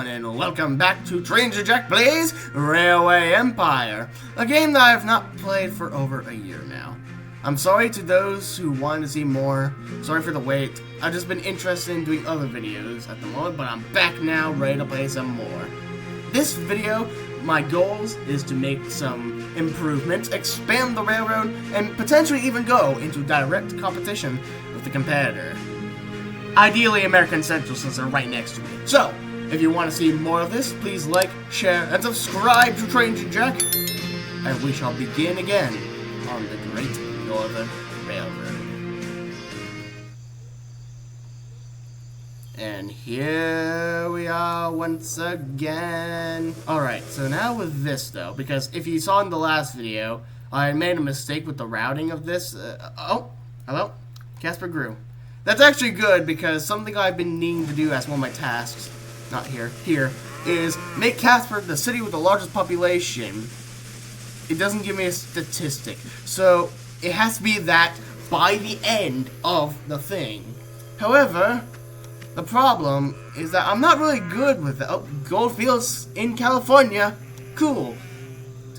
everyone, and welcome back to Tricia Jones Plays Railway Empire, a game that I have not played for over a year now. I'm sorry to those who want to see more, sorry for the wait. I've just been interested in doing other videos at the moment, but I'm back now, ready to play some more. This video, my goals is to make some improvements, expand the railroad, and potentially even go into direct competition with the competitor. Ideally American Central, since they're right next to me. So, if you want to see more of this, please like, share, and subscribe to Tricia Jones, and we shall begin again on the Great Northern Railroad. And here we are once again. Alright, so now with this though, because if you saw in the last video, I made a mistake with the routing of this. Oh, hello? Casper grew. That's actually good, because something I've been needing to do as one of my tasks, not here, is make Casper the city with the largest population. It doesn't give me a statistic, so it has to be that by the end of the thing. However, the problem is that I'm not really good with it. Oh, gold fields in California. Cool.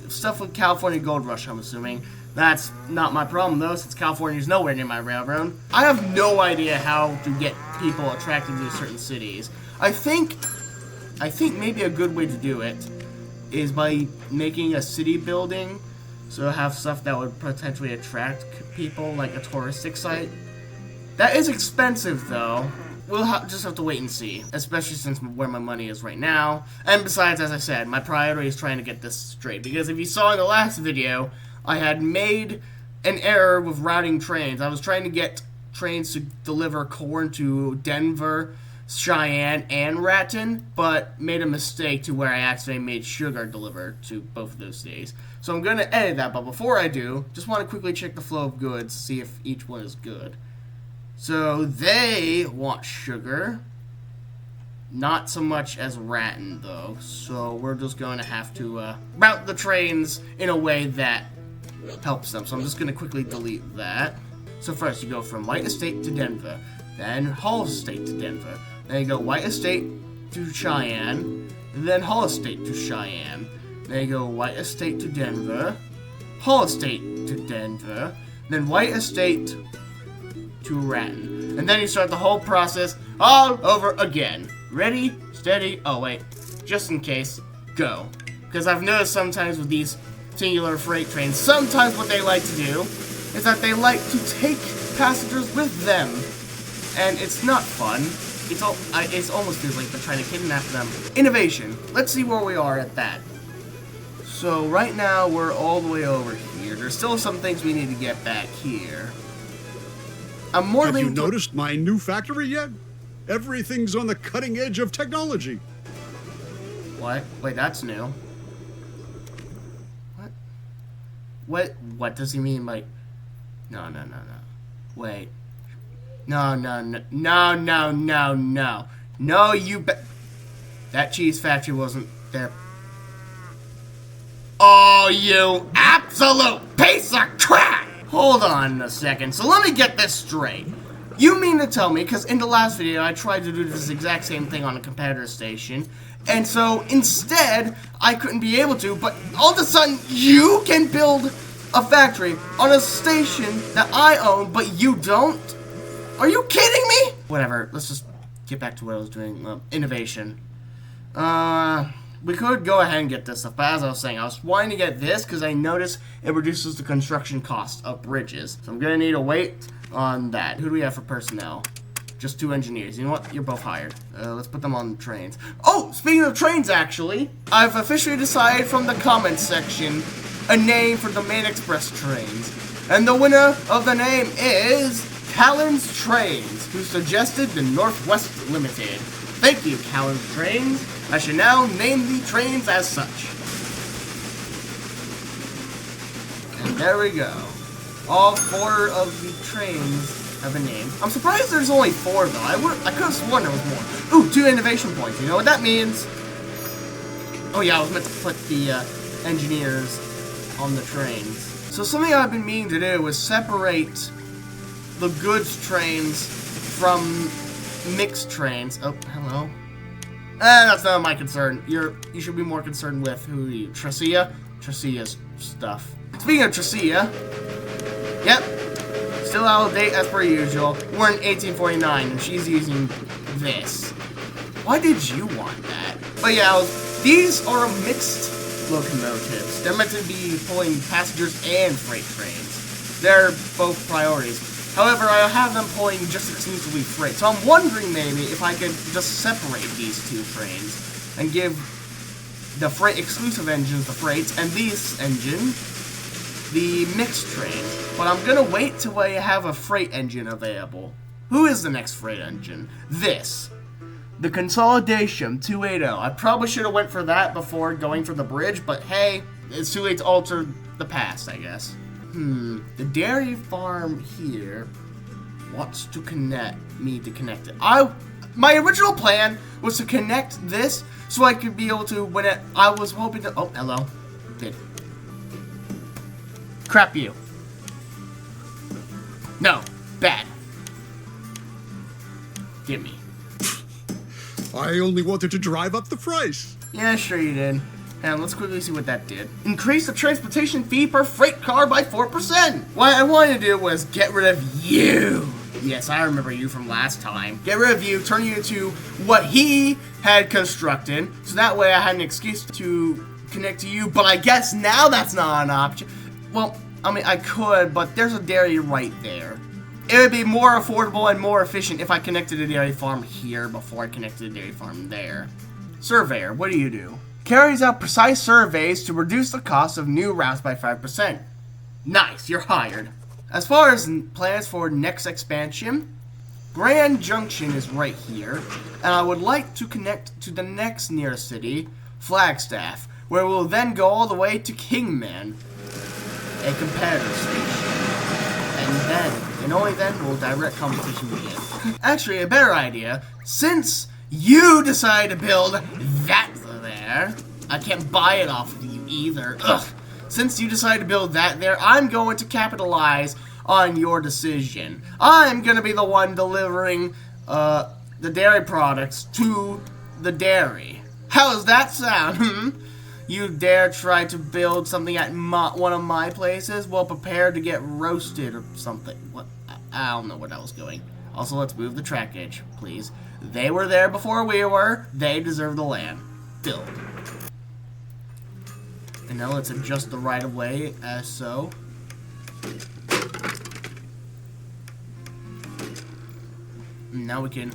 Stuff with California Gold Rush, I'm assuming. That's not my problem, though, since California's nowhere near my railroad. I have no idea how to get people attracted to certain cities. I think maybe a good way to do it is by making a city building, so have stuff that would potentially attract people, like a touristic site. That is expensive, though. We'll just have to wait and see, especially since where my money is right now. And besides, as I said, my priority is trying to get this straight, because if you saw in the last video, I had made an error with routing trains. I was trying to get trains to deliver corn to Denver, Cheyenne, and Raton, but made a mistake to where I accidentally made sugar deliver to both of those cities. So I'm going to edit that, but before I do, just want to quickly check the flow of goods, see if each one is good. So they want sugar, not so much as Raton, though, so we're just going to have to route the trains in a way that helps them. So I'm just going to quickly delete that. So first you go from White Estate to Denver, then Hall Estate to Denver, then you go White Estate to Cheyenne, then Hall Estate to Cheyenne, then you go White Estate to Denver, Hall Estate to Denver, then White Estate to Raton, and then you start the whole process all over again. Ready, steady, oh wait, just in case, go. Because I've noticed sometimes with these singular freight trains, sometimes what they like to do is that they like to take passengers with them, and it's not fun. It almost feels like they're trying to kidnap them. Innovation. Let's see where we are at that. So right now we're all the way over here. There's still some things we need to get back here. I'm more Have you noticed my new factory yet? Everything's on the cutting edge of technology. What? Wait, that's new. What does he mean by... No. Wait. No. No, you bet... That cheese factory wasn't there. Oh, you absolute piece of crap! Hold on a second, so let me get this straight. You mean to tell me, because in the last video I tried to do this exact same thing on a competitor station, and so instead I couldn't be able to, but all of a sudden you can build a factory on a station that I own, but you don't? Are you kidding me? Whatever, let's just get back to what I was doing. Innovation. We could go ahead and get this stuff, but as I was saying, I was wanting to get this because I noticed it reduces the construction cost of bridges. So I'm going to need to wait on that. Who do we have for personnel? Just 2 engineers. You know what? You're both hired. Let's put them on the trains. Oh, speaking of trains, actually, I've officially decided from the comments section a name for the main express trains. And the winner of the name is Callan's Trains, who suggested the Northwest Limited. Thank you, Callan's Trains. I should now name the trains as such. And there we go. All 4 of the trains have been named. I'm surprised there's only 4 though. I could have sworn there was more. Ooh, 2 innovation points. You know what that means? Oh yeah, I was meant to put the engineers on the trains. So something I've been meaning to do is separate the goods trains from mixed trains. Oh, hello. That's not my concern. You should be more concerned with who you, Tricia's stuff. Speaking of Tricia, yep, still out of date as per usual. We're in 1849 and she's using this. Why did you want that? But yeah, these are mixed locomotives. They're meant to be pulling passengers and freight trains. They're both priorities. However, I have them pulling just exclusively freight. So I'm wondering maybe if I could just separate these two trains and give the freight exclusive engines the freights and these engine the mixed train. But I'm gonna wait till I have a freight engine available. Who is the next freight engine? This. The Consolidation 280. I probably should have went for that before going for the bridge, but hey, it's too late to alter the past, I guess. The dairy farm here wants to connect it. My original plan was to connect this so I could be able to, I was hoping to, oh, hello. Did. Crap you. No, bad. Give me. I only wanted to drive up the price. Yeah, sure you did. And let's quickly see what that did. Increase the transportation fee per freight car by 4%. What I wanted to do was get rid of you. Yes, I remember you from last time. Get rid of you, turn you into what he had constructed. So that way I had an excuse to connect to you. But I guess now that's not an option. Well, I mean, I could, but there's a dairy right there. It would be more affordable and more efficient if I connected a dairy farm here before I connected a dairy farm there. Surveyor, what do you do? Carries out precise surveys to reduce the cost of new routes by 5%. Nice, you're hired. As far as plans for next expansion, Grand Junction is right here, and I would like to connect to the next nearest city, Flagstaff, where we'll then go all the way to Kingman, a competitor station. And then, and only then, will direct competition begin. Actually, a better idea, since you decided to build that there, I can't buy it off of you either. Ugh. Since you decided to build that there, I'm going to capitalize on your decision. I'm going to be the one delivering the dairy products to the dairy. How does that sound? You dare try to build something at one of my places? Well, prepare to get roasted or something. What? I don't know where that was going. Also, let's move the track edge, please. They were there before we were. They deserve the land. Build. And now let's adjust the right-of-way as so. And now we can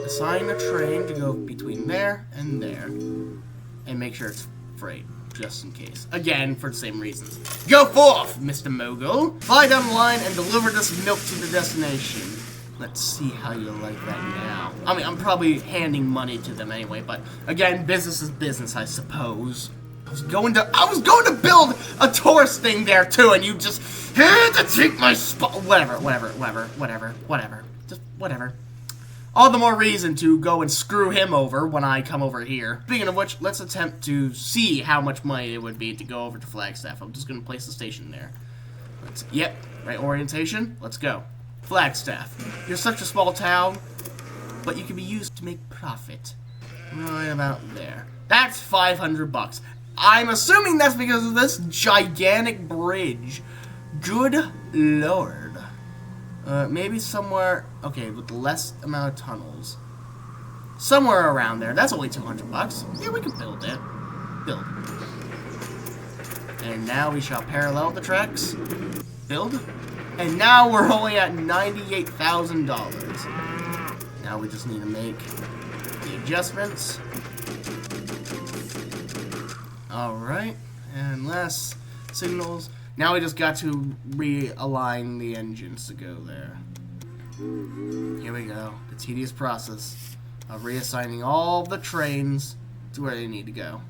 assign a train to go between there and there. And make sure it's freight, just in case. Again, for the same reasons. Go forth, Mr. Mogul! Fly down the line and deliver this milk to the destination. Let's see how you like that now. I mean, I'm probably handing money to them anyway, but again, business is business, I suppose. I was going to build a tourist thing there too, and you just had to take my spot. Whatever. Just whatever. All the more reason to go and screw him over when I come over here. Speaking of which, let's attempt to see how much money it would be to go over to Flagstaff. I'm just going to place the station there. Yep, right orientation. Let's go. Flagstaff. You're such a small town, but you can be used to make profit. Right about there. That's 500 bucks. I'm assuming that's because of this gigantic bridge. Good lord. Maybe somewhere, okay, with less amount of tunnels. Somewhere around there. That's only 200 bucks. Yeah, we can build it. Build. And now we shall parallel the tracks. Build. And now we're only at $98,000. Now we just need to make the adjustments. Alright. And less signals. Now we just got to realign the engines to go there. Here we go. The tedious process of reassigning all the trains to where they need to go.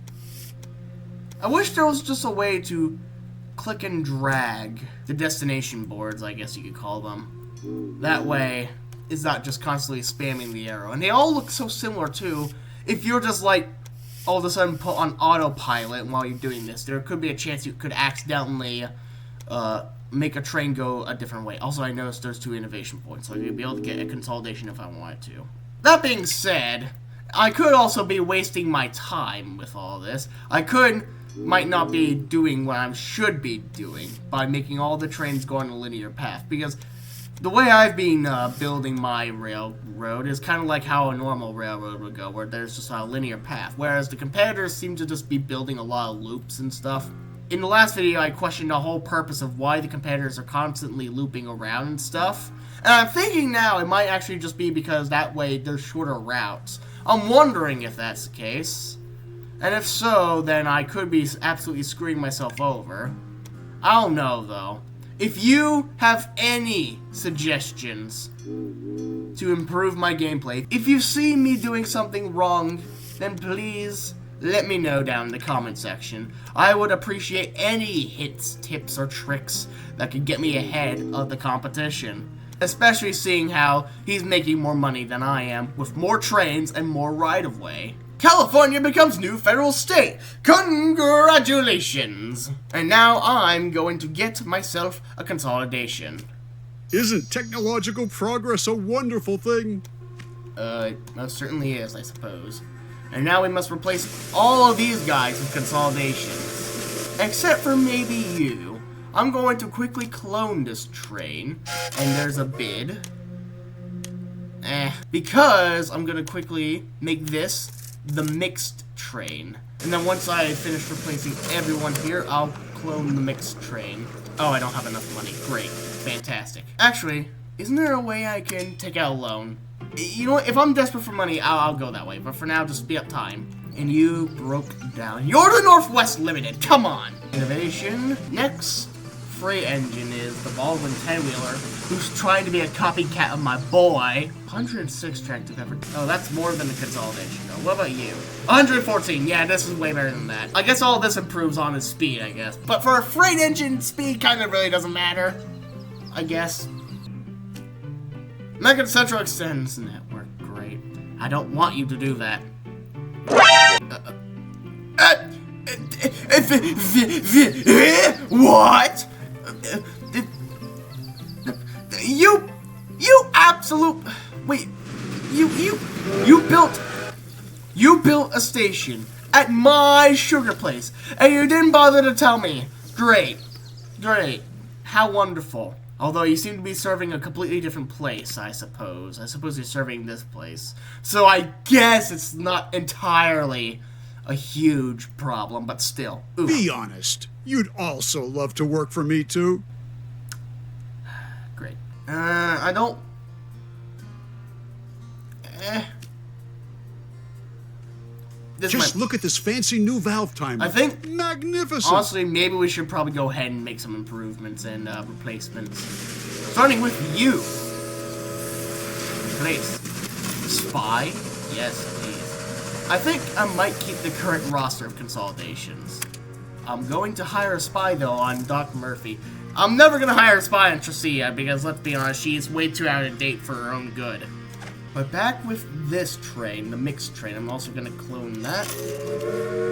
I wish there was just a way to click and drag the destination boards, I guess you could call them. That way, it's not just constantly spamming the arrow. And they all look so similar too. If you're just like, all of a sudden put on autopilot while you're doing this, there could be a chance you could accidentally make a train go a different way. Also, I noticed there's 2 innovation points, so you'd be able to get a consolidation if I wanted to. That being said, I could also be wasting my time with all this. Might not be doing what I should be doing by making all the trains go on a linear path, because the way I've been building my railroad is kind of like how a normal railroad would go, where there's just a linear path, whereas the competitors seem to just be building a lot of loops and stuff. In the last video, I questioned the whole purpose of why the competitors are constantly looping around and stuff, and I'm thinking now it might actually just be because that way there's shorter routes. I'm wondering if that's the case. And if so, then I could be absolutely screwing myself over. I don't know, though. If you have any suggestions to improve my gameplay, if you see me doing something wrong, then please let me know down in the comment section. I would appreciate any hints, tips, or tricks that could get me ahead of the competition. Especially seeing how he's making more money than I am, with more trains and more right-of-way. California becomes new federal state. Congratulations! And now I'm going to get myself a consolidation. Isn't technological progress a wonderful thing? It most certainly is, I suppose. And now we must replace all of these guys with consolidations. Except for maybe you. I'm going to quickly clone this train. And there's a bid. Because I'm going to quickly make this the mixed train. And then once I finish replacing everyone here, I'll clone the mixed train. Oh, I don't have enough money. Great. Fantastic. Actually, isn't there a way I can take out a loan? You know what? If I'm desperate for money, I'll go that way. But for now, just speed up time. And you broke down. You're the Northwest Limited. Come on. Innovation. Next freight engine is the Baldwin 10-wheeler, who's trying to be a copycat of my boy. 106 tractor pepper. Oh, that's more than a consolidation. Oh, what about you? 114. Yeah, this is way better than that. I guess all this improves on his speed, I guess. But for a freight engine, speed kind of really doesn't matter, I guess. Megan Central extends network. Great. I don't want you to do that. What? You absolute. Wait. You built a station at my sugar place, and you didn't bother to tell me. Great. How wonderful. Although you seem to be serving a completely different place, I suppose. I suppose you're serving this place. So I guess it's not entirely a huge problem, but still. Ooh. Be honest. You'd also love to work for me, too. Great. I don't... Just look at this fancy new valve timer. I think... Magnificent. Honestly, maybe we should probably go ahead and make some improvements and replacements. Starting with you. Place. Spy? Yes, please. I think I might keep the current roster of consolidations. I'm going to hire a spy, though, on Doc Murphy. I'm never going to hire a spy on Tricia, because let's be honest, she's way too out of date for her own good. But back with this train, the mixed train, I'm also going to clone that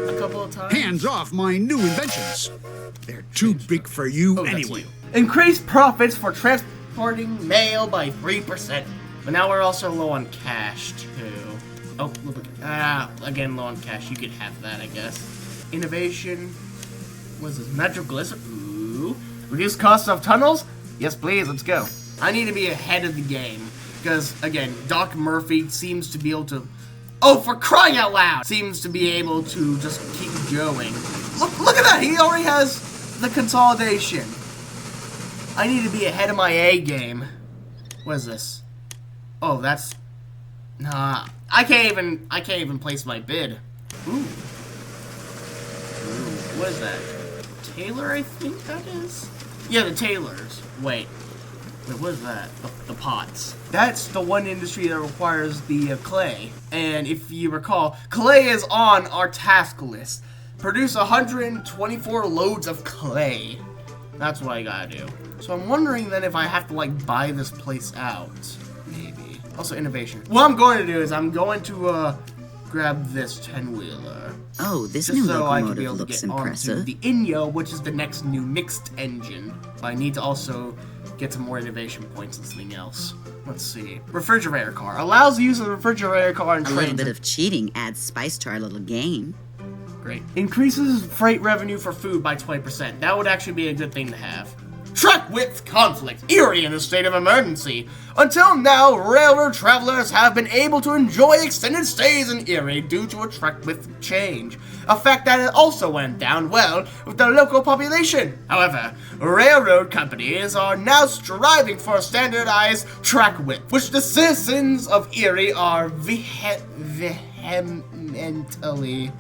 a couple of times. Hands off my new inventions. They're too big for you anyway. Increase profits for transporting mail by 3%. But now we're also low on cash, too. Oh, look at again, low on cash. You could have that, I guess. Innovation. What is this? Nitroglycerin. Ooh. Reduce cost of tunnels? Yes, please. Let's go. I need to be ahead of the game. Because, again, Doc Murphy seems to be able to... Oh, for crying out loud! Seems to be able to just keep going. Look at that! He already has the consolidation. I need to be ahead of my A game. What is this? Oh, that's... Nah. I can't even place my bid. Ooh. What is that? Taylor, I think that is? Yeah, the Taylors. Wait, what is that? The pots. That's the one industry that requires the clay. And if you recall, clay is on our task list. Produce 124 loads of clay. That's what I gotta do. So I'm wondering then if I have to, like, buy this place out. Maybe. Also, innovation. What I'm going to do is I'm going to, grab this 10-wheeler. Oh, this just new so I can locomotive be able to looks get impressive. onto the Inyo, which is the next new mixed engine. But I need to also get some more innovation points and something else. Let's see. Refrigerator car. Allows the use of the refrigerator car in A trains. little bit of cheating adds spice to our little game. Great. Increases freight revenue for food by 20%. That would actually be a good thing to have. Track width conflict. Erie in a state of emergency. Until now, railroad travelers have been able to enjoy extended stays in Erie due to a track width change. A fact that it also went down well with the local population. However, railroad companies are now striving for a standardized track width, which the citizens of Erie are vehemently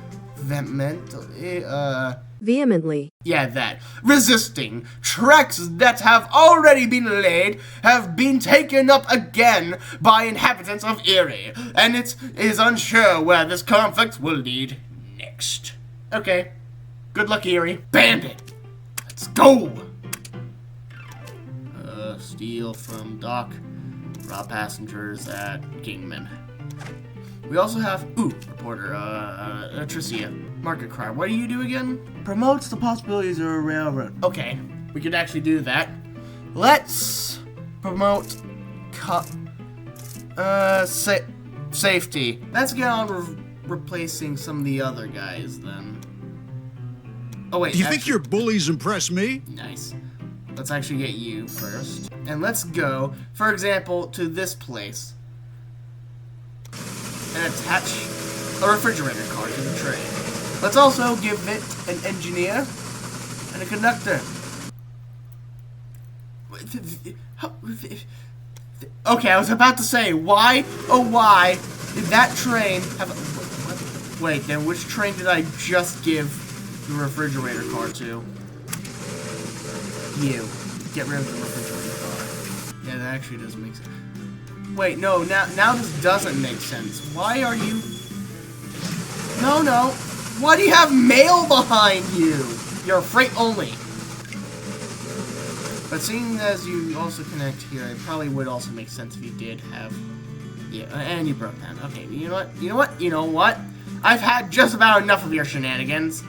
resisting. Tracks that have already been laid have been taken up again by inhabitants of Erie, and it is unsure where this conflict will lead next. Okay. Good luck, Erie. Bandit! Let's go! Steal from dock. Rob passengers at Kingman. We also have, reporter, Tricia. Market cry. What do you do again? Promotes the possibilities of a railroad. Okay, we could actually do that. Let's promote safety. Let's get on replacing some of the other guys then. Oh wait. Do you think your bullies impress me? Nice. Let's actually get you first. And let's go, for example, to this place. And attach a refrigerator car to the train. Let's also give it an engineer and a conductor. Okay, I was about to say, why, oh why, did that train have a... Wait, then which train did I just give the refrigerator car to? You. Get rid of the refrigerator car. Yeah, that actually doesn't make sense. Wait, no, now this doesn't make sense. Why are you... No. Why do you have mail behind you? You're freight only. But seeing as you also connect here, it probably would also make sense if you did have... Yeah, and you broke that. Okay, you know what? I've had just about enough of your shenanigans.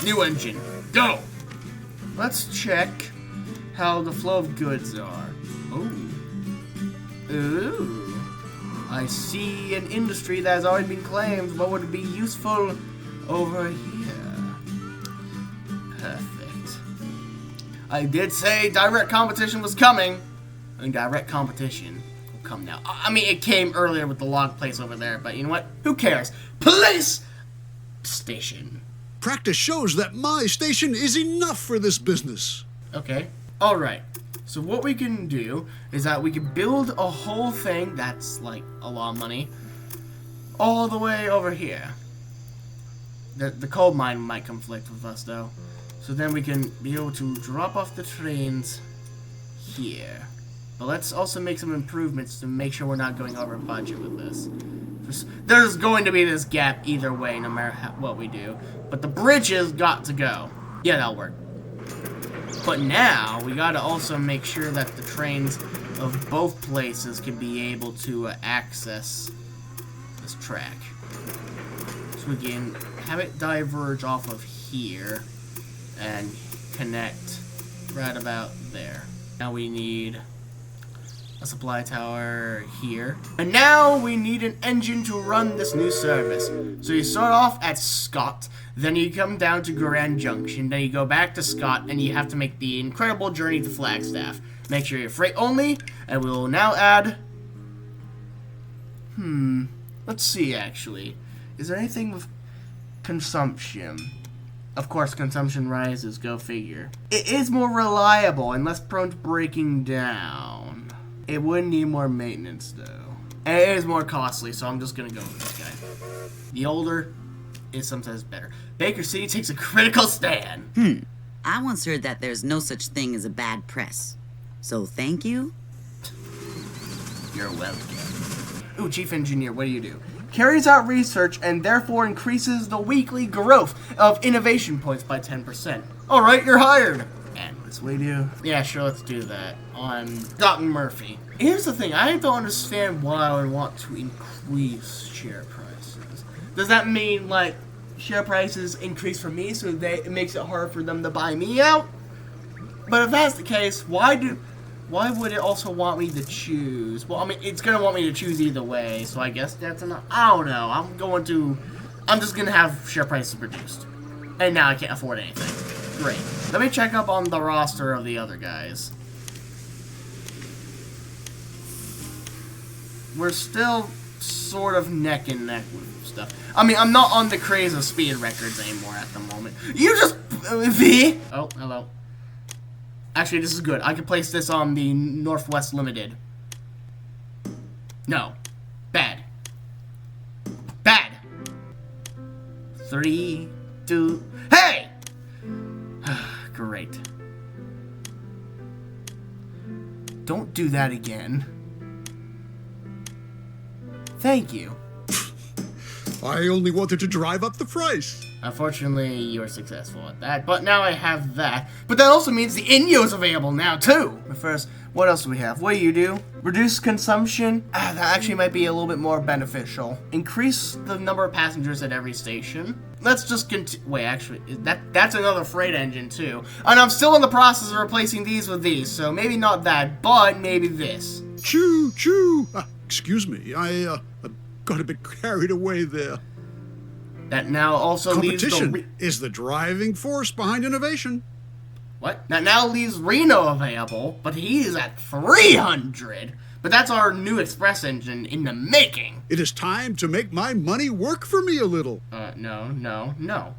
New engine. Go! Let's check how the flow of goods are. Ooh. I see an industry that has already been claimed. What would be useful over here? Perfect. I did say direct competition was coming. And direct competition will come now. I mean, it came earlier with the log place over there, but you know what? Who cares? Police station. Practice shows that my station is enough for this business. Okay. Alright. So what we can do is that we can build a whole thing that's like a lot of money all the way over here. The coal mine might conflict with us though. So then we can be able to drop off the trains here. But let's also make some improvements to make sure we're not going over budget with this. There's going to be this gap either way no matter what we do. But the bridges got to go. Yeah, that'll work. But now, we gotta also make sure that the trains of both places can be able to access this track. So we can have it diverge off of here and connect right about there. Now we need a supply tower here. And now we need an engine to run this new service. So you start off at Scott, then you come down to Grand Junction, then you go back to Scott, and you have to make the incredible journey to Flagstaff. Make sure you're freight only, and we will now add... Let's see, actually. Is there anything with consumption? Of course, consumption rises, go figure. It is more reliable and less prone to breaking down. It would need more maintenance, though. And it is more costly, so I'm just gonna go with this guy. The older is sometimes better. Baker City takes a critical stand. I once heard that there's no such thing as a bad press. So thank you. You're welcome. Ooh, Chief Engineer, what do you do? Carries out research and therefore increases the weekly growth of innovation points by 10%. Alright, you're hired. And this we do? Yeah, sure, let's do that. On Doc Murphy. Here's the thing, I don't understand why I would want to increase share prices. Does that mean, like, share prices increase for me so it makes it harder for them to buy me out? But if that's the case, why would it also want me to choose? Well, I mean, it's gonna want me to choose either way, so I guess that's enough. I don't know. I'm just gonna have share prices reduced. And now I can't afford anything. Great. Let me check up on the roster of the other guys. We're still sort of neck and neck with stuff. I mean, I'm not on the craze of speed records anymore at the moment. You just... V? Oh, hello. Actually, this is good. I can place this on the Northwest Limited. No. Bad. Bad. 3, 2... Hey! Great. Don't do that again. Thank you. I only wanted to drive up the price. Unfortunately, you were successful at that, but now I have that. But that also means the Inyo is available now, too! But first, what else do we have? What do you do? Reduce consumption? That actually might be a little bit more beneficial. Increase the number of passengers at every station. Let's just continue. Wait, actually, that's another freight engine, too. And I'm still in the process of replacing these with these, so maybe not that, but maybe this. Choo, choo! Excuse me, I got a bit carried away there. That now also leaves Competition is the driving force behind innovation. What? That now leaves Reno available, but he is at 300. But that's our new express engine in the making. It is time to make my money work for me a little. No.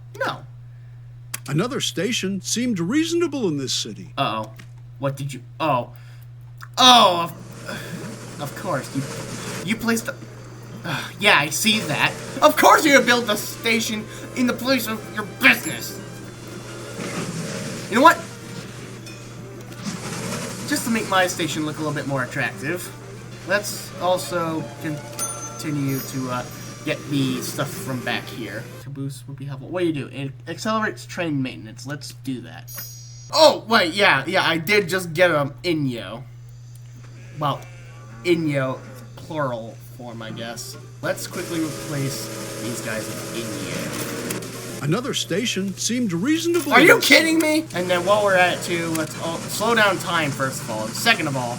Another station seemed reasonable in this city. Uh-oh. What did you... Oh, of course. You placed the... yeah, I see that. Of course you built the station in the place of your business. You know what? Just to make my station look a little bit more attractive, let's also continue to get the stuff from back here. Caboose would be helpful. What do you do? It accelerates train maintenance. Let's do that. Oh, wait, yeah, I did just get an Inyo. Well, Inyo, plural form, I guess. Let's quickly replace these guys with Inyo. Another station seemed reasonable. Are you kidding me? And then while we're at it too, let's slow down time first of all. And second of all,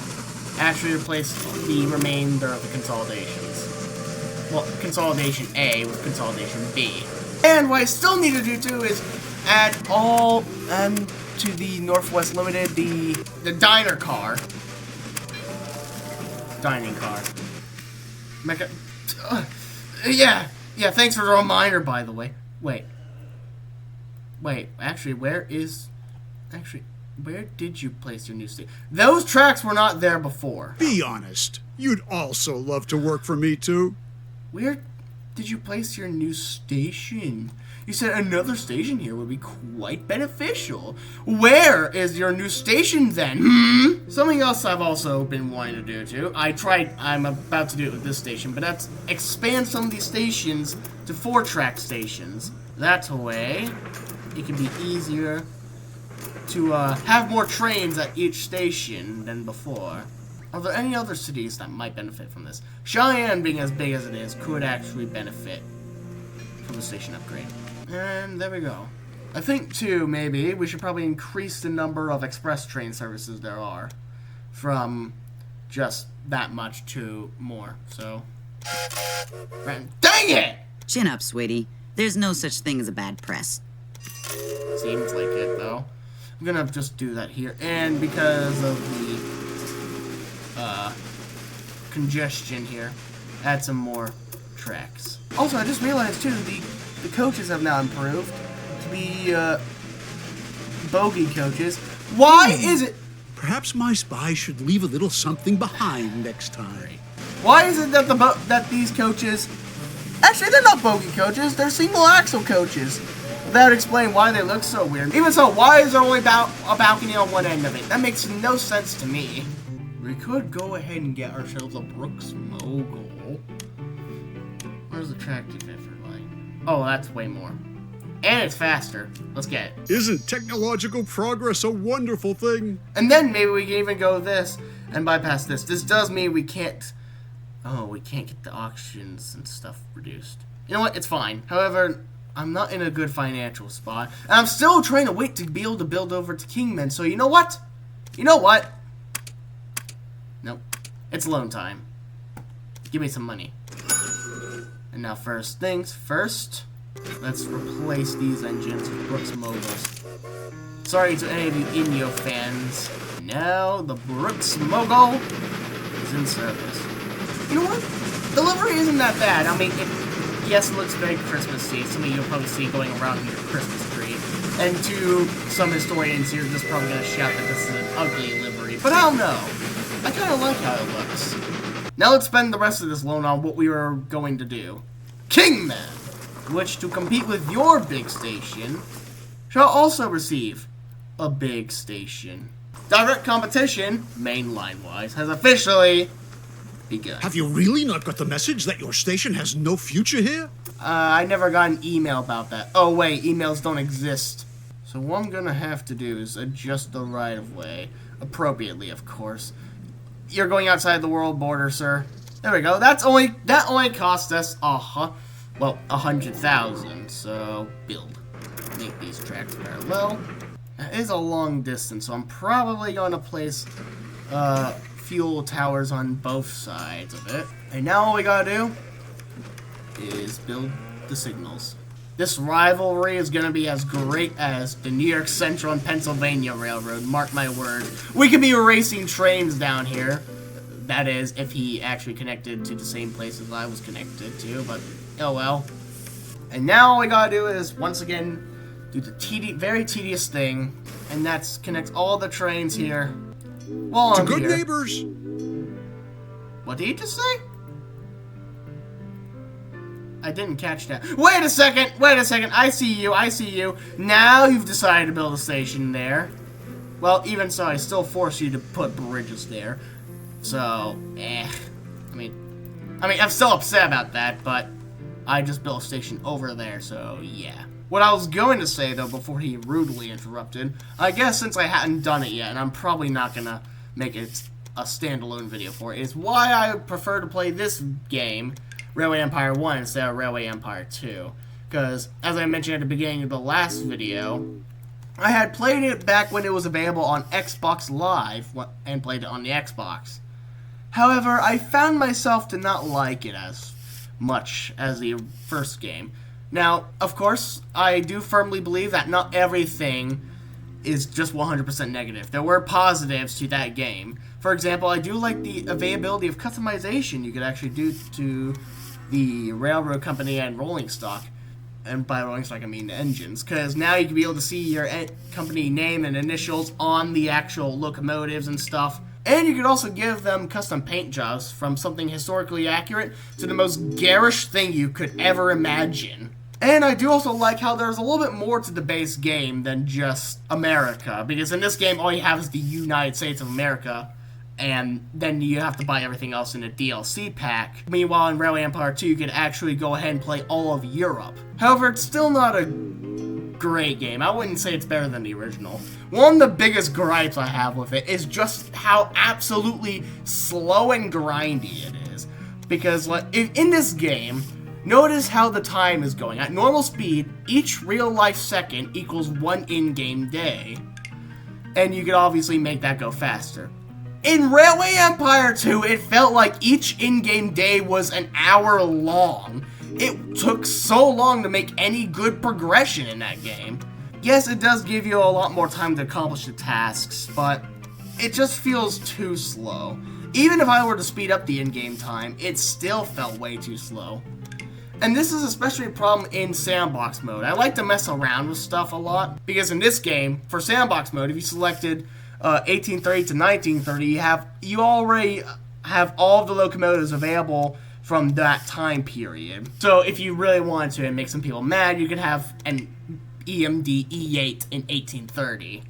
actually replace the remainder of the consolidations. Well, consolidation A with consolidation B. And what I still need to do too is add all to the Northwest Limited the diner car. Dining car. Mecha. Yeah, thanks for the reminder, by the way. Wait, actually, where did you place your new station? Those tracks were not there before. Be honest. You'd also love to work for me, too. Where did you place your new station? You said another station here would be quite beneficial. Where is your new station, then? Something else I've also been wanting to do, too. I'm about to do it with this station, but that's expand some of these stations to 4-track stations. That way, it can be easier to have more trains at each station than before. Are there any other cities that might benefit from this? Cheyenne, being as big as it is, could actually benefit from the station upgrade. And there we go. I think, too, maybe, we should probably increase the number of express train services there are from just that much to more, so... Dang it! Chin up, sweetie. There's no such thing as a bad press. Seems like it, though. I'm gonna just do that here. And because of the congestion here, add some more tracks. Also, I just realized, too, the coaches have now improved to be bogey coaches. Why is it... Perhaps my spy should leave a little something behind next time. Why is it that that these coaches... Actually, they're not bogey coaches. They're single-axle coaches. That would explain why they look so weird. Even so, why is there only a balcony on one end of it? That makes no sense to me. We could go ahead and get ourselves a Brooks Mogul. Where's the track different like? Oh, that's way more. And it's faster. Let's get it. Isn't technological progress a wonderful thing? And then maybe we can even go this and bypass this. This does mean we can't... Oh, we can't get the auctions and stuff reduced. You know what? It's fine. However, I'm not in a good financial spot. And I'm still trying to wait to be able to build over to Kingman. So you know what? You know what? Nope. It's loan time. Give me some money. And now first things first, let's replace these engines with Brooks Moguls. Sorry to any of you Inyo fans. Now the Brooks Mogul is in service. You know what? Delivery isn't that bad. I mean, yes, it looks very Christmassy. Some of you will probably see going around in your Christmas tree. And to some historians here, just probably going to shout that this is an ugly livery. But I don't know. I kind of like how it looks. Now let's spend the rest of this loan on what we were going to do. Kingman, which to compete with your big station, shall also receive a big station. Direct competition, mainline-wise, has officially begun. Have you really not got the message that your station has no future here? I never got an email about that. Oh wait, emails don't exist. So what I'm gonna have to do is adjust the right-of-way, appropriately of course. You're going outside the world border, sir. There we go. That only cost us 100,000. So build. Make these tracks parallel. It is a long distance, so I'm probably going to place fuel towers on both sides of it. And now all we gotta do is build the signals. This rivalry is going to be as great as the New York Central and Pennsylvania Railroad, mark my word. We could be racing trains down here. That is, if he actually connected to the same places I was connected to, but oh well. And now all we gotta do is, once again, do the very tedious thing, and that's connect all the trains here. While I'm To good here. neighbors. What did he just say? I didn't catch that. Wait a second, I see you. Now you've decided to build a station there. Well, even so, I still force you to put bridges there. So, I mean, I'm still upset about that, but I just built a station over there, so yeah. What I was going to say, though, before he rudely interrupted, I guess since I hadn't done it yet, and I'm probably not gonna make it a standalone video for it, is why I prefer to play this game, Railway Empire 1, instead of Railway Empire 2. Because, as I mentioned at the beginning of the last video, I had played it back when it was available on Xbox Live, and played it on the Xbox. However, I found myself to not like it as much as the first game. Now, of course, I do firmly believe that not everything is just 100% negative. There were positives to that game. For example, I do like the availability of customization you could actually do to the railroad company and rolling stock. And by rolling stock, I mean the engines. Because now you can be able to see your company name and initials on the actual locomotives and stuff. And you could also give them custom paint jobs, from something historically accurate to the most garish thing you could ever imagine. And I do also like how there's a little bit more to the base game than just America, because in this game all you have is the United States of America, and then you have to buy everything else in a DLC pack. Meanwhile, in Railway Empire 2 you could actually go ahead and play all of Europe. However, it's still not a great game. I wouldn't say it's better than the original. One of the biggest gripes I have with it is just how absolutely slow and grindy it is. Because in this game, notice how the time is going. At normal speed, each real-life second equals 1 in-game day. And you could obviously make that go faster. In Railway Empire 2, it felt like each in-game day was an hour long. It took so long to make any good progression in that game. Yes, it does give you a lot more time to accomplish the tasks, but it just feels too slow. Even if I were to speed up the in-game time, it still felt way too slow. And this is especially a problem in sandbox mode. I like to mess around with stuff a lot, because in this game, for sandbox mode, if you selected 1830 to 1930, you already have all of the locomotives available from that time period. So if you really wanted to and make some people mad, you could have an EMD E8 in 1830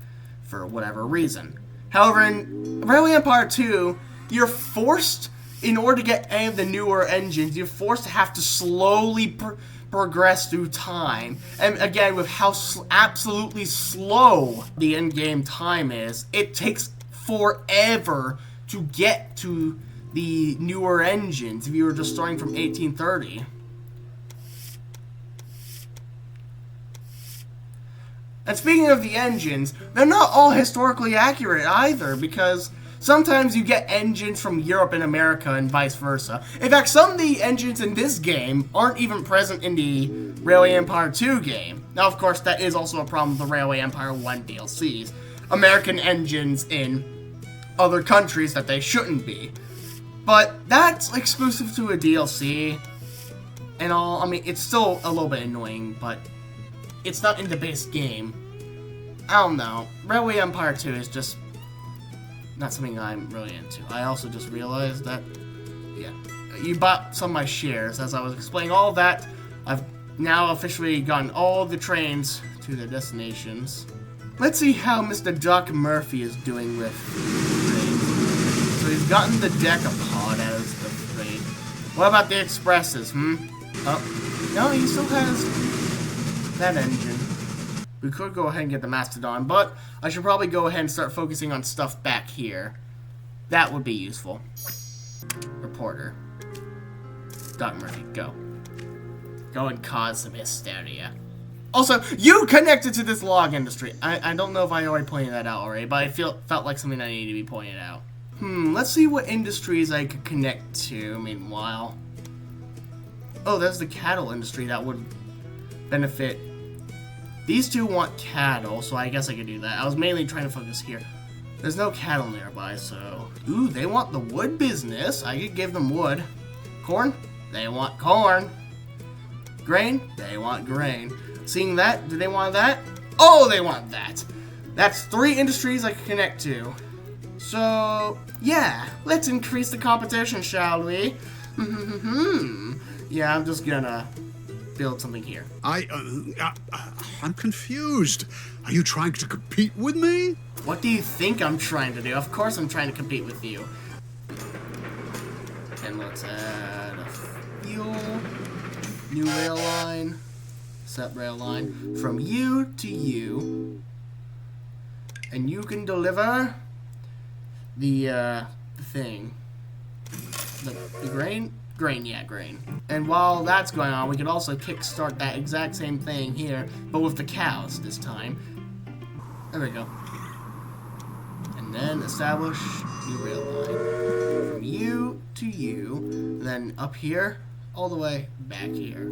for whatever reason. However, in Railway Empire 2, you're forced, in order to get any of the newer engines, you're forced to have to slowly progress through time. And again, with how absolutely slow the in-game time is, it takes forever to get to the newer engines if you were just starting from 1830. And speaking of the engines, they're not all historically accurate either, because sometimes you get engines from Europe and America and vice versa. In fact, some of the engines in this game aren't even present in the Railway Empire 2 game. Now, of course, that is also a problem with the Railway Empire 1 DLCs. American engines in other countries that they shouldn't be. But that's exclusive to a DLC and all. I mean, it's still a little bit annoying, but it's not in the base game. I don't know. Railway Empire 2 is just not something I'm really into. I also just realized that, yeah, you bought some of my shares. As I was explaining all of that, I've now officially gotten all the trains to their destinations. Let's see how Mr. Doc Murphy is doing with trains. So he's gotten the Decapod as the train. What about the expresses, Oh, no, he still has that engine. We could go ahead and get the Mastodon, but I should probably go ahead and start focusing on stuff back here. That would be useful. Reporter. Doc Murphy, go. Go and cause some hysteria. Also, you connected to this log industry. I don't know if I already pointed that out already, but I felt like something that needed to be pointed out. Let's see what industries I could connect to meanwhile. Oh, there's the cattle industry that would benefit. These two want cattle, so I guess I could do that. I was mainly trying to focus here. There's no cattle nearby, so... Ooh, they want the wood business. I could give them wood. Corn? They want corn. Grain? They want grain. Seeing that, do they want that? Oh, they want that. That's 3 industries I can connect to. So, yeah, let's increase the competition, shall we? Yeah, I'm just gonna build something here. I'm confused. Are you trying to compete with me? What do you think I'm trying to do? Of course I'm trying to compete with you. And let's add a fuel. New rail line. Set rail line. From you to you. And you can deliver the thing. The grain? Grain, yeah, grain. And while that's going on, we could also kickstart that exact same thing here, but with the cows this time. There we go. And then establish new rail line. From you to you, and then up here, all the way back here.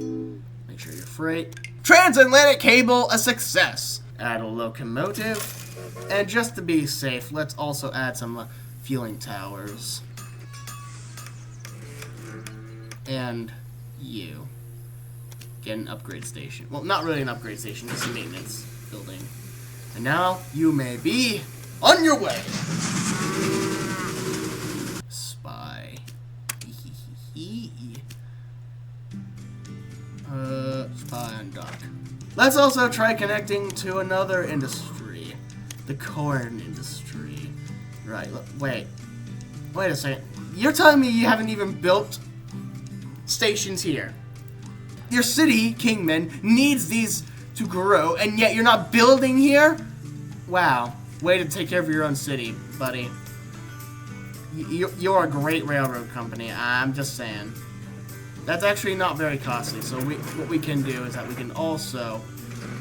Make sure your freight. Transatlantic cable, a success! Add a locomotive. And just to be safe, let's also add some fueling towers. And you get an upgrade station. Well, not really an upgrade station, just a maintenance building. And now you may be on your way. Spy. Spy on Doc. Let's also try connecting to another industry, the corn industry. Right. Wait a second. You're telling me you haven't even built stations here? Your city, Kingman, needs these to grow, and yet you're not building here? Wow. Way to take care of your own city, buddy. You're a great railroad company, I'm just saying. That's actually not very costly, so what we can do is that we can also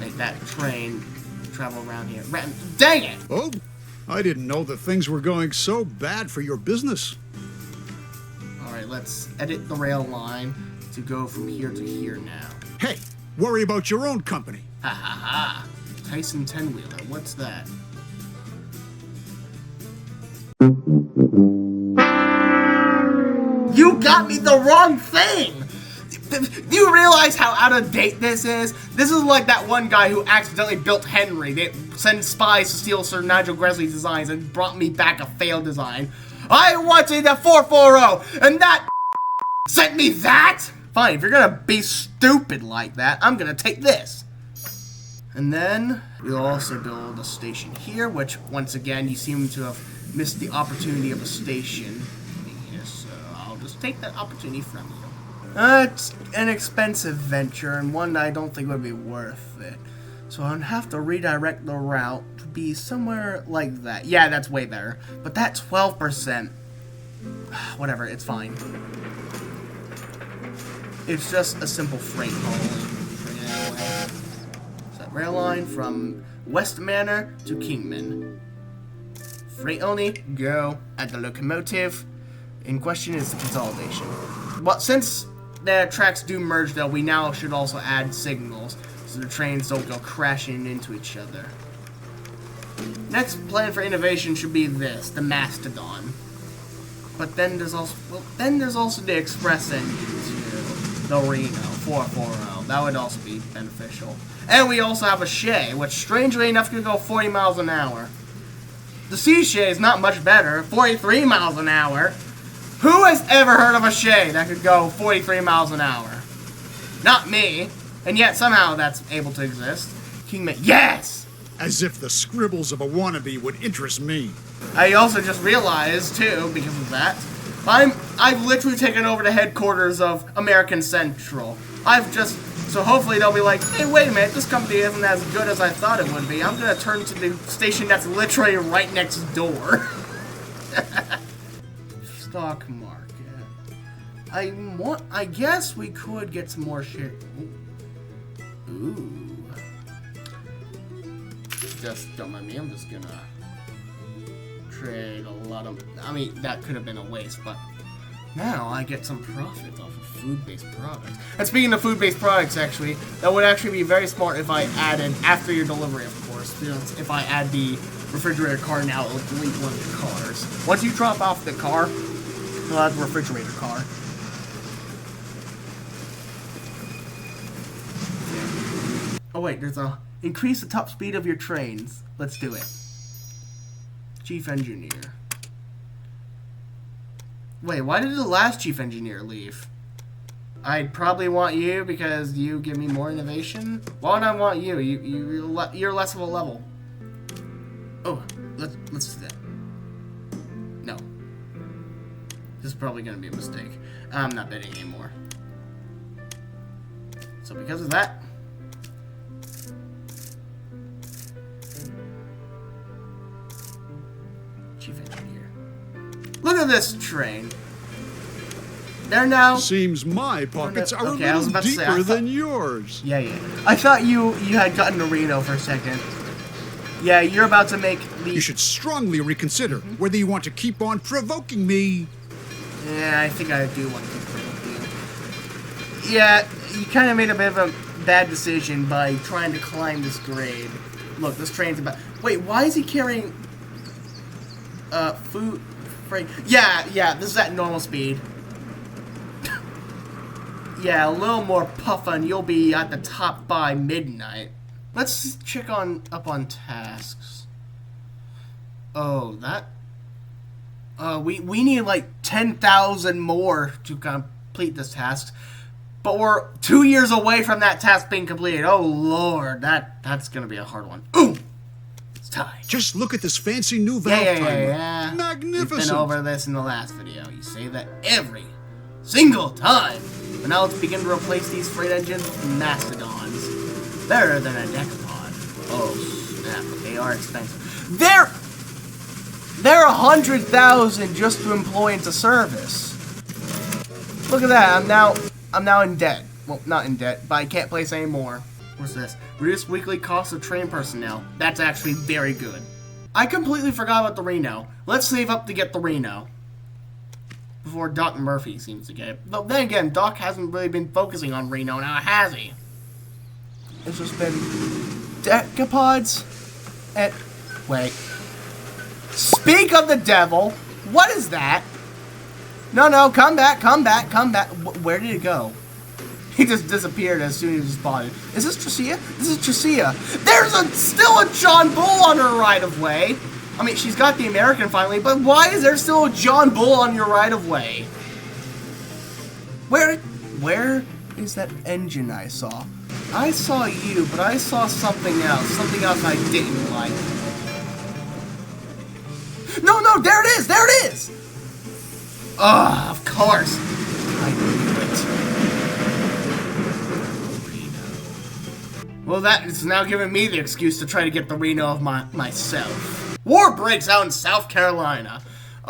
make that train travel around here. Dang it! Oh, I didn't know that things were going so bad for your business. Alright, let's edit the rail line to go from here to here now. Hey, worry about your own company. Ha ha ha. Tyson 10-wheeler, what's that? You got me the wrong thing! Do you realize how out of date this is? This is like that one guy who accidentally built Henry. They sent spies to steal Sir Nigel Gresley's designs and brought me back a failed design. I wanted a 440, and that sent me that? Fine, if you're gonna be stupid like that, I'm gonna take this. And then we'll also build a station here, which once again you seem to have missed the opportunity of a station here, so I'll just take that opportunity from you. It's an expensive venture and one that I don't think would be worth it. So I'll have to redirect the route to be somewhere like that. Yeah, that's way better. But that 12%, whatever, it's fine. It's just a simple freight hauling. Anyway. So rail line from West Manor to Kingman. Freight only, go at the locomotive. In question is the consolidation. But since the tracks do merge though, we now should also add signals so the trains don't go crashing into each other. Next plan for innovation should be this, the Mastodon. But then there's also the express engine too, the Reno 440. That would also be beneficial. And we also have a Shay, which strangely enough can go 40 miles an hour. The Sea Shay is not much better, 43 miles an hour. Who has ever heard of a Shay that could go 43 miles an hour? Not me. And yet somehow that's able to exist. Kingman, yes! As if the scribbles of a wannabe would interest me. I also just realized too, because of that, I've literally taken over the headquarters of American Central. So hopefully they'll be like, hey, wait a minute, this company isn't as good as I thought it would be. I'm gonna turn to the station that's literally right next door. Stock market. I guess we could get some more shit. Ooh. Just don't mind me, I'm just gonna trade a lot of, I mean, that could have been a waste, but now I get some profit off of food-based products. And speaking of food-based products, actually, that would actually be very smart if I added, after your delivery, of course, because if I add the refrigerator car now, it'll delete one of your cars. Once you drop off the car, you'll have the refrigerator car. Oh wait, there's a increase the top speed of your trains. Let's do it. Chief engineer. Wait, why did the last chief engineer leave? I'd probably want you because you give me more innovation. Why would I want you? You're less of a level. Oh, let's do that. No. This is probably gonna be a mistake. I'm not betting anymore. So because of that, chief engineer. Look at this train. There now. Seems my pockets are okay, a little deeper than yours. Yeah. I thought you had gotten to Reno for a second. Yeah, you're about to make the... You should strongly reconsider whether you want to keep on provoking me. Yeah, I think I do want to keep provoking you. Yeah, you kind of made a bit of a bad decision by trying to climb this grade. Look, this train's about... Wait, why is he carrying... food... freight... Yeah, this is at normal speed. Yeah, a little more puff and you'll be at the top by midnight. Let's check up on tasks. Oh, that... we need like 10,000 more to complete this task. But we're 2 years away from that task being completed. Oh, Lord, that's gonna be a hard one. Ooh! It's time. Just look at this fancy new valve timer. Yeah. Magnificent. We've been over this in the last video. You say that every single time. But now let's begin to replace these freight engines with mastodons. Better than a decapod. Oh, snap. They are expensive. They're 100,000 just to employ into service. Look at that. I'm now in debt. Well, not in debt, but I can't place anymore. What's this? Reduce weekly cost of train personnel. That's actually very good. I completely forgot about the Reno. Let's save up to get the Reno before Doc Murphy seems to get it. But then again, Doc hasn't really been focusing on Reno now, has he? It's just been decapods and... Wait. Speak of the devil! What is that? No, come back. Where did it go? He just disappeared as soon as he was spotted. Is this Tricia? This is Tricia. There's still a John Bull on her right-of-way. I mean, she's got the American finally, but why is there still a John Bull on your right-of-way? Where is that engine I saw? I saw you, but I saw something else. Something else I didn't like. No, there it is! Ugh, of course. I knew it. Reno. Well, that is now giving me the excuse to try to get the Reno of myself. War breaks out in South Carolina.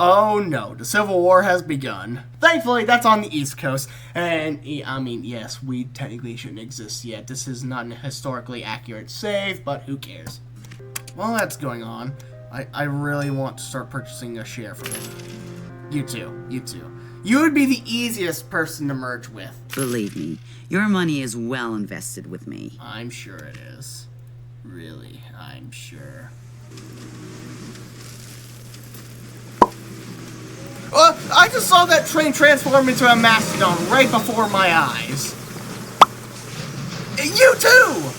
Oh no, the Civil War has begun. Thankfully, that's on the East Coast, and I mean, yes, we technically shouldn't exist yet. This is not an historically accurate save, but who cares? While that's going on, I really want to start purchasing a share from it. You too, you too. You would be the easiest person to merge with. Believe me, your money is well invested with me. I'm sure it is. Really, I'm sure. I just saw that train transform into a mastodon right before my eyes. You too!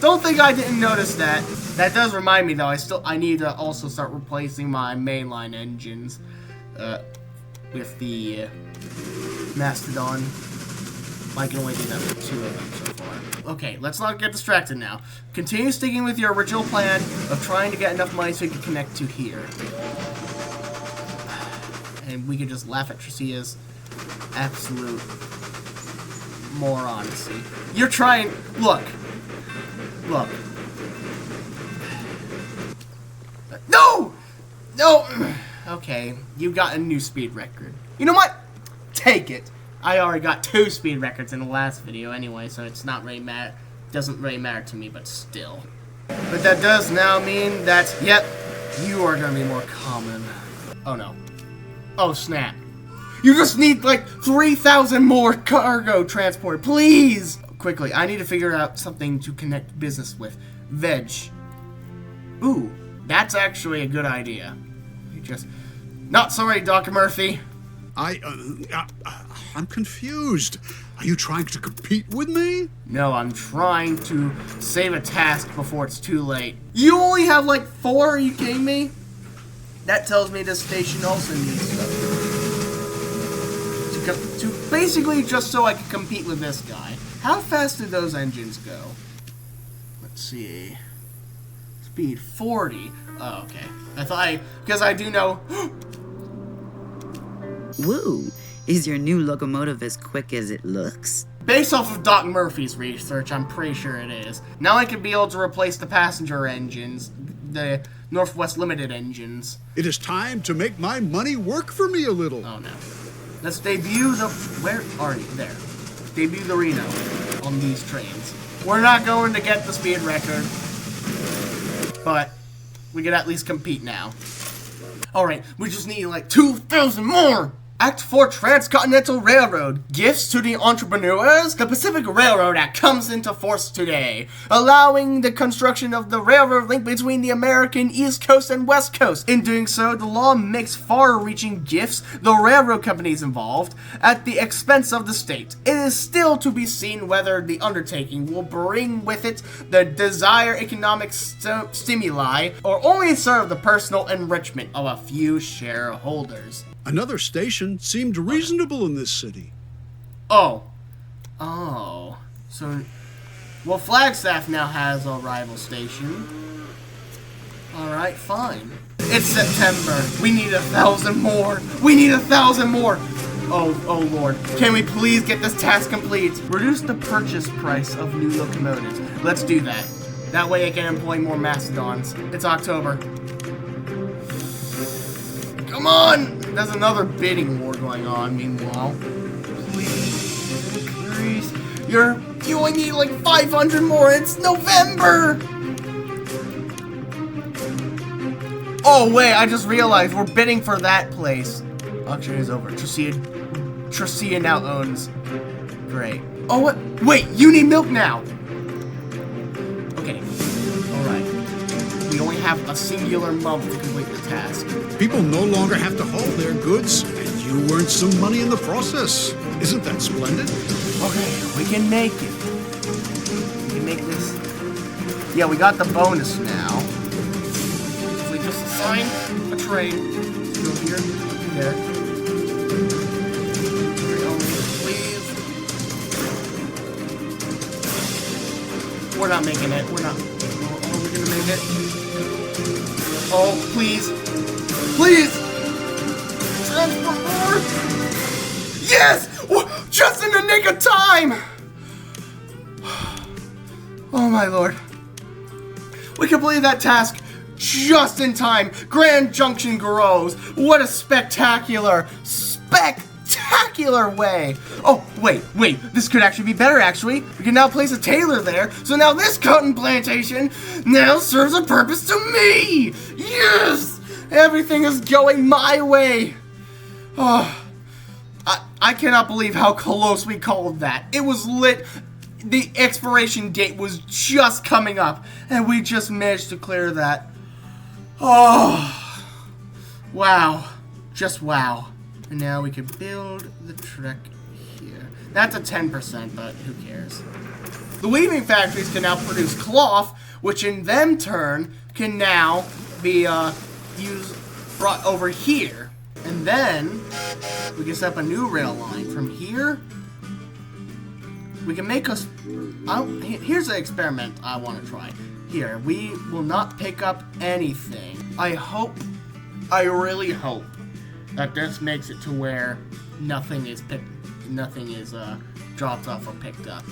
Don't think I didn't notice that. That does remind me though, I need to also start replacing my mainline engines with the mastodon. I can only do that with 2 of them so far. Okay, let's not get distracted now. Continue sticking with your original plan of trying to get enough money so you can connect to here. And we can just laugh at Tricia's absolute moroncy. You're trying... Look. Look. No! No! Okay, you got a new speed record. You know what? Take it. I already got 2 speed records in the last video anyway, so it's not really doesn't really matter to me, but still. But that does now mean that, yep, you are gonna be more common. Oh no. Oh snap. You just need like 3,000 more cargo transport, please! Quickly, I need to figure out something to connect business with. Veg. Ooh, that's actually a good idea. You just... Not sorry, Dr. Murphy. I'm confused. Are you trying to compete with me? No, I'm trying to save a task before it's too late. You only have like 4? Are you kidding me? That tells me this station also needs stuff. To basically just so I can compete with this guy. How fast do those engines go? Let's see. Speed 40. Oh, okay. Because I do know... Woo! Is your new locomotive as quick as it looks? Based off of Doc Murphy's research, I'm pretty sure it is. Now I can be able to replace the passenger engines, the Northwest Limited engines. It is time to make my money work for me a little. Oh no. Let's debut the... Where are you? There. Debut the Reno on these trains. We're not going to get the speed record, but we can at least compete now. Alright, we just need like 2,000 more! Act 4 Transcontinental Railroad. Gifts to the entrepreneurs. The Pacific Railroad Act comes into force today, allowing the construction of the railroad link between the American East Coast and West Coast. In doing so, the law makes far-reaching gifts the railroad companies involved at the expense of the state. It is still to be seen whether the undertaking will bring with it the desired economic stimuli or only serve the personal enrichment of a few shareholders. Another station seemed reasonable in this city. Oh. So, well, Flagstaff now has a rival station. Alright, fine. It's September. We need 1,000 more. We need 1,000 more. Oh Lord. Can we please get this task complete? Reduce the purchase price of new locomotives. Let's do that. That way I can employ more mastodons. It's October. Come on! There's another bidding war going on, meanwhile. Please. You only need like 500 more. It's November! Oh, wait, I just realized we're bidding for that place. Auction is over. Tricia now owns. Great. Oh, what? Wait, you need milk now! Okay. Alright. We only have a singular month to complete the task. People no longer have to haul their goods, and you earned some money in the process. Isn't that splendid? Okay, we can make it. We can make this. Yeah, we got the bonus now. If we just assign a train, go here, there. Please. We're not making it. We're not. Are we gonna make it? Oh, please. Please! Transfer more! Yes! Just in the nick of time! Oh my lord. We completed that task just in time. Grand Junction grows. What a spectacular way. Oh, wait. This could actually be better, actually. We can now place a tailor there. So now this cotton plantation now serves a purpose to me. Yes! Everything is going my way. Oh, I cannot believe how close we called that. It was lit. The expiration date was just coming up, and we just managed to clear that. Oh, wow. Just wow. And now we can build the truck here. That's a 10%, but who cares? The weaving factories can now produce cloth, which in them turn can now be brought over here. And then we can set up a new rail line from here. We can make us. Here's an experiment I want to try. Here, we will not pick up anything. I really hope that this makes it to where nothing is dropped off or picked up.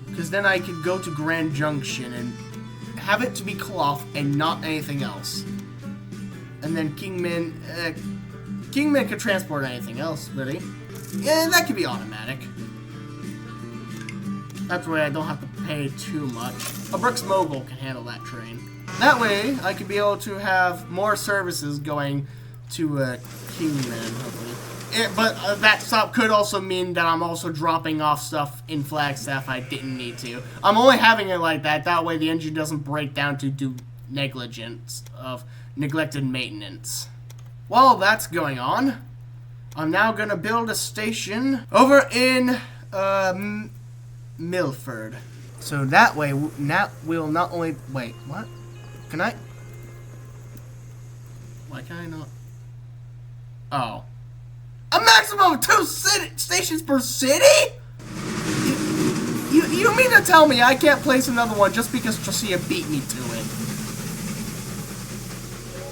Because then I could go to Grand Junction and have it to be cloth and not anything else. And then Kingman could transport anything else, really. Yeah, that could be automatic. That's why I don't have to pay too much. A Brooks Mogul can handle that train. That way, I could be able to have more services going to Kingman, hopefully. But that stop could also mean that I'm also dropping off stuff in Flagstaff I didn't need to. I'm only having it like that. That way the engine doesn't break down to do neglected maintenance. While that's going on, I'm now going to build a station over in Milford. So that way, now we'll not only... Wait, what? Can I... Why can I not... Oh. A maximum of 2 stations per city? You mean to tell me I can't place another one just because Tricia beat me to it?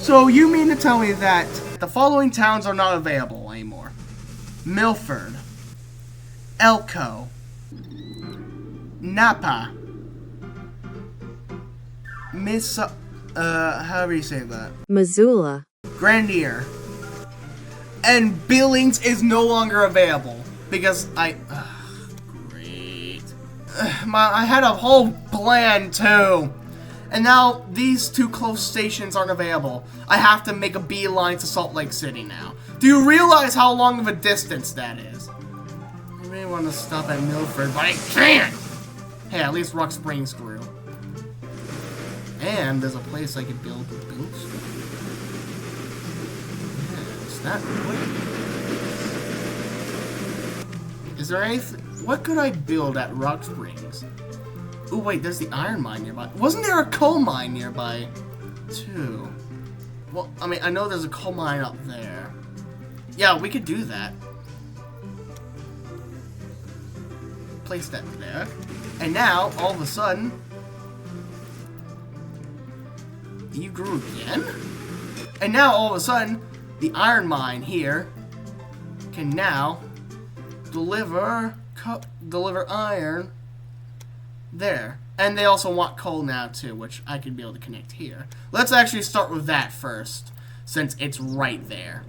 So you mean to tell me that the following towns are not available anymore? Milford, Elko, Napa, how do you say that? Missoula, Grandier, and Billings is no longer available because great. I had a whole plan too. And now these 2 close stations aren't available. I have to make a beeline to Salt Lake City now. Do you realize how long of a distance that is? I really want to stop at Milford, but I can't! Hey, at least Rock Springs grew. And there's a place I could build with boots. Yes, that would. Is there anything? What could I build at Rock Springs? Oh wait, there's the iron mine nearby. Wasn't there a coal mine nearby, too? Well, I mean, I know there's a coal mine up there. Yeah, we could do that. Place that there. And now, all of a sudden, you grew again? And now, all of a sudden, the iron mine here can now deliver iron there. And they also want coal now too, which I could be able to connect here. Let's actually start with that first, since it's right there.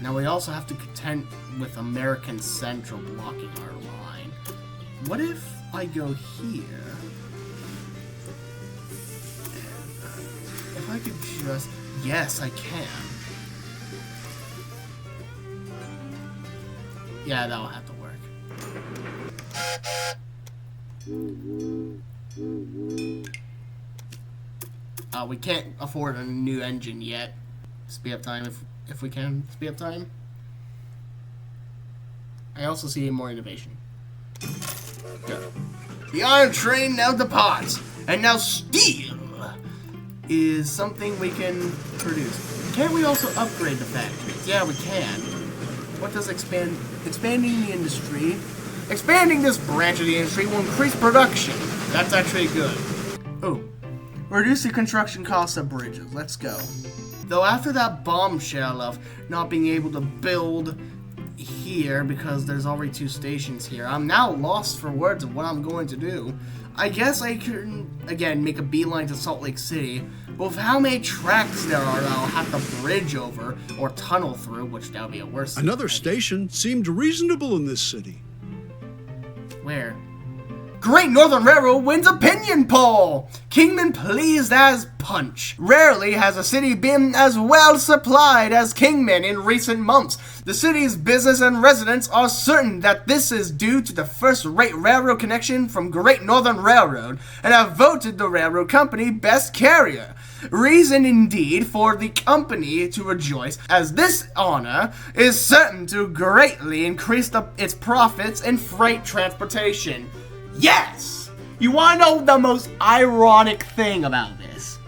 Now we also have to contend with American Central blocking our line. What if I go here? If I could just... Yes, I can. Yeah, that'll have to work. We can't afford a new engine yet. Speed up time if we can. Speed up time. I also see more innovation. Go. The iron train now departs, and now steel is something we can produce. Can't we also upgrade the factories? Yeah, we can. What does expanding the industry Expanding this branch of the industry will increase production. That's actually good. Oh, reduce the construction costs of bridges. Let's go. Though after that bombshell of not being able to build here because there's already 2 stations here, I'm now lost for words of what I'm going to do. I guess I can, again, make a beeline to Salt Lake City, but with how many tracks there are that I'll have to bridge over or tunnel through, which that would be a worse thing. Another station seemed reasonable in this city. Where? Great Northern Railroad wins opinion poll! Kingman pleased as punch. Rarely has a city been as well supplied as Kingman in recent months. The city's business and residents are certain that this is due to the first-rate railroad connection from Great Northern Railroad and have voted the railroad company best carrier. Reason indeed for the company to rejoice, as this honor is certain to greatly increase its profits in freight transportation. Yes! You want to know the most ironic thing about this?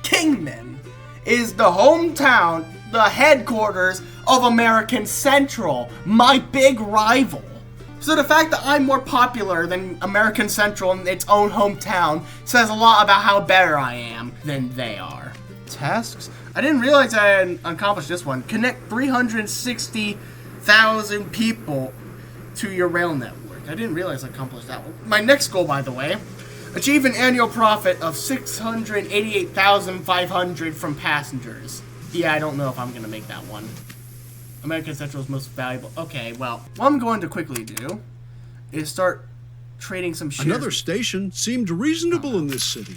Kingman is the hometown, the headquarters of American Central, my big rival. So the fact that I'm more popular than American Central in its own hometown says a lot about how better I am than they are. Tasks? I didn't realize I had accomplished this one. Connect 360,000 people to your rail network. I didn't realize I accomplished that one. My next goal, by the way, achieve an annual profit of $688,500 from passengers. Yeah, I don't know if I'm going to make that one. American Central's most valuable. Okay, well, what I'm going to quickly do is start trading some shares. Another station seemed reasonable in this city.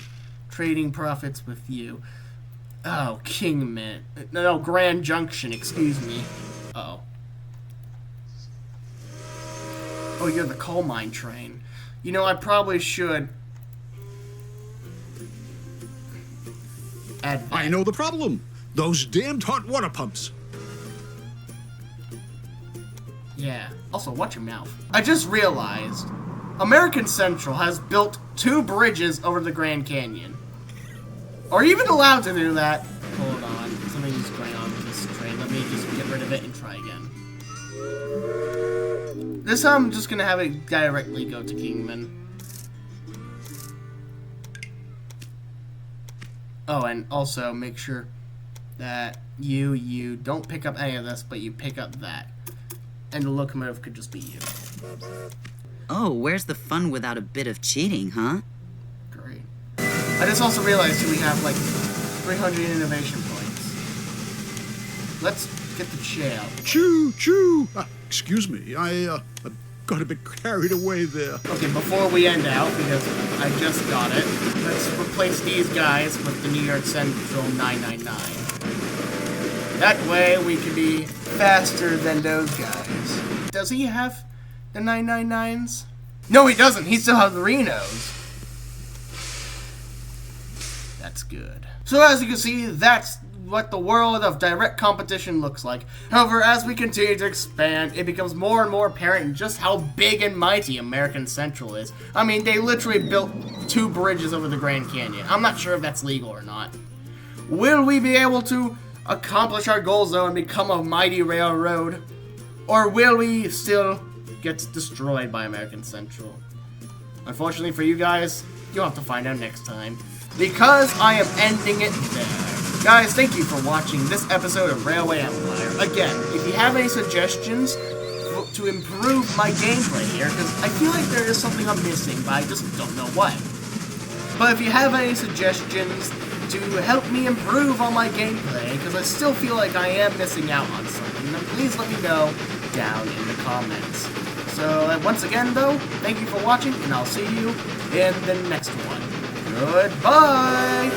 Trading profits with you. Oh, Kingman. No, Grand Junction, excuse me. Uh-oh. Oh, you're the coal mine train. You know, I probably should add that. I know the problem. Those damned hot water pumps. Yeah. Also, watch your mouth. I just realized American Central has built 2 bridges over the Grand Canyon. Are you even allowed to do that? Hold on. Something's going on with this train. Let me just get rid of it and try again. This time I'm just gonna have it directly go to Kingman. Oh, and also make sure that you don't pick up any of this, but you pick up that. And the locomotive could just be you. Oh, where's the fun without a bit of cheating, huh? Great. I just also realized we have like 300 innovation points. Let's get the chair. Choo, choo. Excuse me, I got a bit carried away there. Okay, before we end out, because I just got it, let's replace these guys with the New York Central 999. That way we can be faster than those guys. Does he have the 999s? No, he doesn't. He still has the Renos. That's good. So as you can see, that's what the world of direct competition looks like. However, as we continue to expand, it becomes more and more apparent just how big and mighty American Central is. I mean, they literally built 2 bridges over the Grand Canyon. I'm not sure if that's legal or not. Will we be able to accomplish our goals, though, and become a mighty railroad? Or will we still get destroyed by American Central? Unfortunately for you guys, you'll have to find out next time, because I am ending it there. Guys, thank you for watching this episode of Railway Empire. Again, if you have any suggestions to improve my gameplay here, because I feel like there is something I'm missing, but I just don't know what. But if you have any suggestions to help me improve on my gameplay, because I still feel like I am missing out on something, then please let me know down in the comments. So, once again, though, thank you for watching, and I'll see you in the next one. Goodbye!